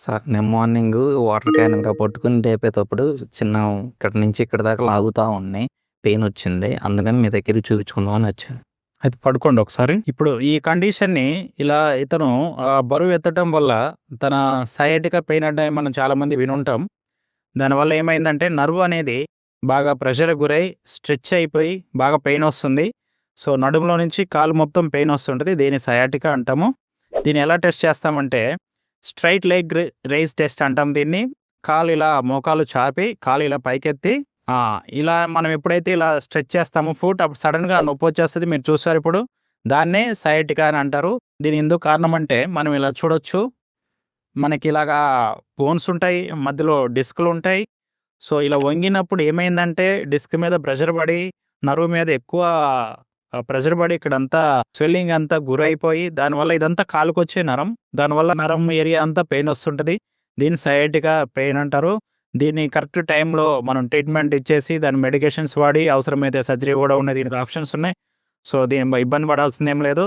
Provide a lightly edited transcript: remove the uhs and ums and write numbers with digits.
Sir నేను morning water can ఇంకా పట్టుకుని లేపేటప్పుడు చిన్న ఇక్కడి నుంచి ఇక్కడి దాకా లాగుతా ఉన్నాయి. పెయిన్ వచ్చింది. అందుకని మీ దగ్గరికి చూపించుకుందాం అని వచ్చాను. అయితే పడుకోండి ఒకసారి. ఇప్పుడు ఈ కండిషన్‌ని ఇలా ఇతను బరువు ఎత్తడం వల్ల తన సయాటికా పెయిన్ అంటే మనం చాలామంది వినుంటాం. దానివల్ల ఏమైందంటే నర్వ్ అనేది బాగా ప్రెషర్‌కి గురై స్ట్రెచ్ అయిపోయి బాగా పెయిన్ వస్తుంది. సో, నడుములో నుంచి కాలు మొత్తం పెయిన్ వస్తుంటది. దీన్ని సయాటికా అంటాము. దీన్ని ఎలా టెస్ట్ చేస్తామంటే స్ట్రెయిట్ లెగ్ రైజ్ టెస్ట్ అంటాం దీన్ని. కాలు ఇలా మోకాలు చాపి కాలు ఇలా పైకెత్తి ఇలా మనం ఎప్పుడైతే ఇలా స్ట్రెచ్ చేస్తామో ఫుట్ అప్పుడు సడన్‌గా నొప్పొచ్చేస్తది. మీరు చూసారు ఇప్పుడు. దాన్నే సయాటికా అని అంటారు. దీని ఎందుకు కారణం అంటే మనం ఇలా చూడొచ్చు. మనకి ఇలాగా బోన్స్ ఉంటాయి. మధ్యలో డిస్క్‌లు ఉంటాయి. సో, ఇలా వంగినప్పుడు ఏమైందంటే డిస్క్ మీద ప్రెషర్ పడి నర్వ్ మీద ఎక్కువ ప్రెషర్ పడి ఇక్కడంతా స్వెల్లింగ్ అంతా గురైపోయి దానివల్ల ఇదంతా కాలుకొచ్చే నరం. దానివల్ల నరం ఏరియా అంతా పెయిన్ వస్తుంటది. దీన్ని సయాటికా పెయిన్ అంటారు. దీన్ని కరెక్ట్ టైంలో మనం ట్రీట్మెంట్ ఇచ్చేసి దాని మెడికేషన్స్ వాడి అవసరమైతే సర్జరీ కూడా ఉన్నాయి. దీనికి ఆప్షన్స్ ఉన్నాయి. సో, ఇబ్బంది పడాల్సిందేం లేదు.